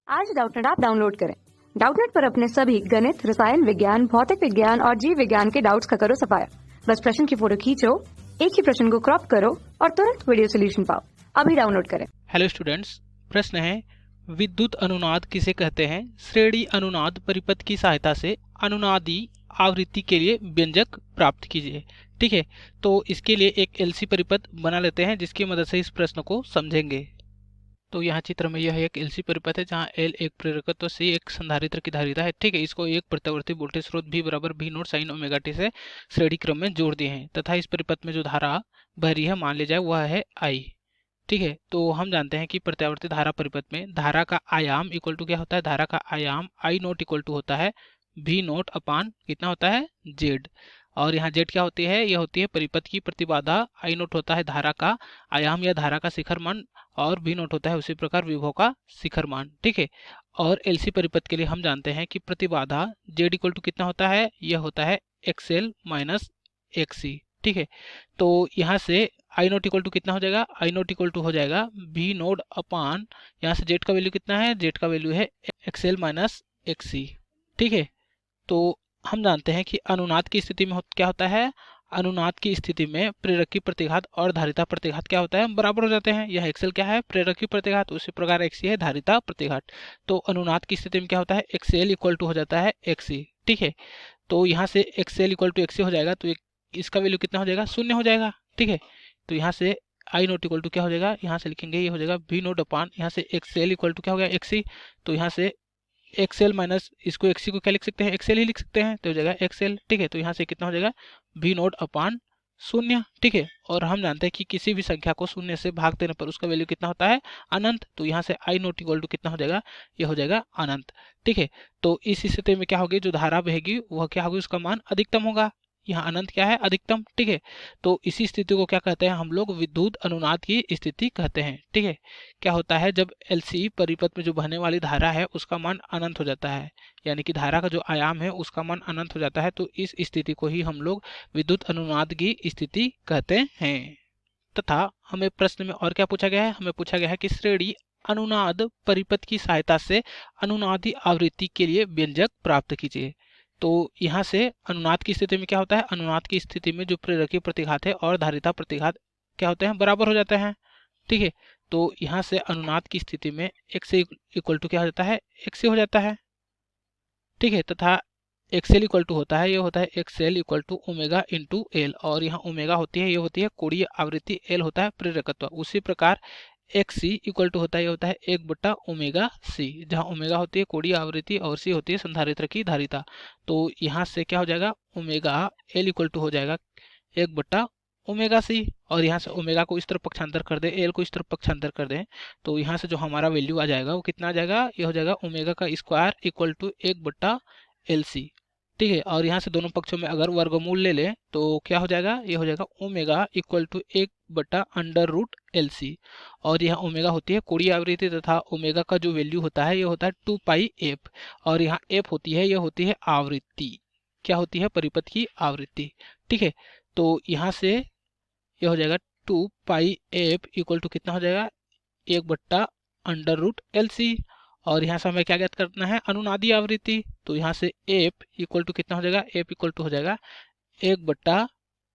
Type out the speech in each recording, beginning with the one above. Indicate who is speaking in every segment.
Speaker 1: आज Doubtnut app download करें। Doubtnut पर अपने सभी गणित, रसायन विज्ञान, भौतिक विज्ञान और जीव विज्ञान के डाउट्स का करो सफाया। बस प्रश्न की फोटो खींचो, एक ही प्रश्न को क्रॉप करो और तुरंत वीडियो सोल्यूशन पाओ। अभी डाउनलोड करें।
Speaker 2: हेलो स्टूडेंट्स, प्रश्न है विद्युत अनुनाद किसे कहते हैं? श्रेणी अनुनाद परिपथ की सहायता से अनुनादी आवृत्ति के लिए व्यंजक प्राप्त कीजिए। ठीक है, तो इसके लिए एक एलसी परिपथ बना लेते हैं जिसकी मदद से इस प्रश्न को समझेंगे। तो यहाँ चित्र में यह एक एलसी परिपथ है जहाँ एल एक प्रेरकत्व, सी एक संधारित्र की धारिता है। ठीक है, इसको एक प्रत्यावर्ती वोल्टेज स्रोत भी बराबर भी नोट साइन ओमेगा टी से श्रेणी क्रम में जोड़ दिए हैं तथा इस परिपथ में जो धारा बह रही है मान ली जाए वह है आई। ठीक है, तो हम जानते हैं कि प्रत्यावर्ती धारा परिपथ में धारा का आयाम इक्वल टू क्या होता है? धारा का आयाम आई नोट इक्वल टू होता है भी नोट अपान कितना होता है? जेड। और यहाँ जेड क्या होती है? यह होती है परिपथ की प्रतिबाधा। आई नोट होता है धारा का आयाम या धारा का शिखर मान और भी नोट होता है उसी प्रकार विभव का शिखर मान। ठीक है, और एलसी परिपथ के लिए हम जानते हैं कि प्रतिबाधा जेड इक्वल टू कितना होता है? यह होता है एक्सएल माइनस एक्सी। ठीक है, तो यहाँ से आई नोट इक्वल टू कितना हो जाएगा? आई नोट इक्वल टू हो जाएगा भी नोट अपान, यहाँ से जेड का वैल्यू कितना है? जेड का वैल्यू है एक्सएल माइनस एक्सी। ठीक है, तो हम जानते हैं कि अनुनाद की स्थिति में क्या होता है? अनुनाद की स्थिति में प्रेरक की प्रतिघात और धारिता प्रतिघात क्या होता है? बराबर हो जाते हैं। यह एक्सएल क्या है? प्रेरक की प्रतिघात, उसी प्रकार एक्सी है धारिता प्रतिघात। तो अनुनाद की स्थिति में क्या होता है? एक्सएल इक्वल टू हो जाता है एक्सी। ठीक है, तो यहाँ से एक्सएल इक्वल टू एक्सी हो जाएगा तो इसका वैल्यू कितना हो जाएगा? शून्य हो जाएगा। ठीक है, तो यहाँ से आई नोट इक्वल टू क्या हो जाएगा? यहाँ से लिखेंगे ये हो जाएगा वी नोट अपान, यहाँ से एक्सएल इक्वल टू क्या हो गया? एक्सी। तो यहाँ से एक्सएल माइनस इसको एक्सी को क्या लिख सकते हैं? एक्सएल ही लिख सकते हैं, तो हो जाएगा एक्सएल। ठीक है, तो यहाँ से कितना हो जाएगा? वी नोट अपान शून्य। ठीक है, और हम जानते हैं कि किसी भी संख्या को शून्य से भाग देने पर उसका वैल्यू कितना होता है? अनंत। तो यहाँ से आई नोट इक्वल टू कितना हो जाएगा? यह हो जाएगा अनंत। ठीक है, तो इस स्थिति में क्या होगी? जो धारा बहेगी वह क्या होगी? उसका मान अधिकतम होगा। यहाँ अनंत क्या है? अधिकतम। ठीक है, तो इसी स्थिति को क्या कहते हैं हम लोग? विद्युत अनुनाद की स्थिति कहते हैं। ठीक है, क्या होता है जब एलसी परिपथ में जो बहने वाली धारा है उसका मान अनंत हो जाता है, यानी कि धारा का जो आयाम है उसका मान अनंत हो जाता है, तो इस स्थिति को ही हम लोग विद्युत अनुनाद की स्थिति कहते हैं। तथा हमें प्रश्न में और क्या पूछा गया है? हमें पूछा गया है कि श्रेणी अनुनाद परिपथ की सहायता से अनुनादी आवृत्ति के लिए व्यंजक प्राप्त कीजिए। तो यहाँ से अनुनाद की स्थिति में क्या होता है? अनुनाद की स्थिति में जो प्रेरकीय प्रतिघात है और धारिता प्रतिघात क्या होते हैं? बराबर हो जाते हैं। ठीक है, तो यहाँ से अनुनाद की स्थिति में एक्स इक्वल टू क्या हो जाता है? एक्स हो जाता है। ठीक है, तथा एक्सएल इक्वल टू होता है, ये होता है XL equal to omega into L, और यहाँ ओमेगा होती है, ये होती है कोणीय आवृत्ति, एल होता है प्रेरकत्व। उसी प्रकार एक्स सी इक्वल टू होता है, ये होता है एक बट्टा ओमेगा सी, जहाँ ओमेगा होती है कोणीय आवृत्ति और सी होती है संधारित्र की धारिता। तो यहाँ से क्या हो जाएगा? ओमेगा एल इक्वल टू हो जाएगा एक बट्टा ओमेगा सी, और यहाँ से ओमेगा को इस तरफ पक्षांतर कर दे, एल को इस तरफ पक्षांतर कर दें, तो यहाँ से जो हमारा वैल्यू आ जाएगा वो कितना आ जाएगा? ये हो जाएगा ओमेगा का स्क्वायर इक्वल टू एक बट्टा एल सी। ठीक है, और यहाँ से दोनों पक्षों में अगर वर्गमूल ले लें तो क्या हो जाएगा? ये हो जाएगा ओमेगा इक्वल टू एक बट्टा अंडर रूट एल सी, और यह ओमेगा होती है कोणीय आवृत्ति तथा ओमेगा का जो वैल्यू होता है ये होता है 2 पाई एफ, और यहाँ एफ होती है, ये होती है आवृत्ति। क्या होती है? परिपथ की आवृत्ति। ठीक है, तो यहाँ से ये हो जाएगा 2 पाई एफ इक्वल टू कितना हो जाएगा? एक बट्टा अंडर रूट एल सी, और यहाँ से हमें क्या ज्ञात करना है? अनुनादी आवृत्ति। तो यहाँ से एफ इक्वल टू कितना हो जाएगा? एफ इक्वल टू हो जाएगा एक बट्टा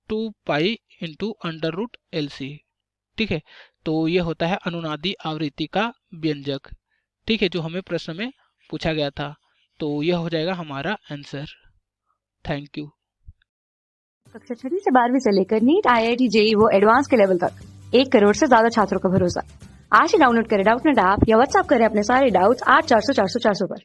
Speaker 2: 2 pi into under root L C. ठीक है, तो ये होता है अनुनादी आवृत्ति का व्यंजक। ठीक है, जो हमें प्रश्न में पूछा गया था, तो यह हो जाएगा हमारा आंसर। Thank you.
Speaker 1: कक्षा 6 से 12वीं से लेकर नीट, आईआईटी, जेईई वो एडवांस के लेवल तक 1 करोड़ से ज्यादा छात्रों का भरोसा। आज ही डाउनलोड करें डाउटनेट ऐप या व्हाट्सएप करें अपने सारे डाउट्स 8400 400 400 पर।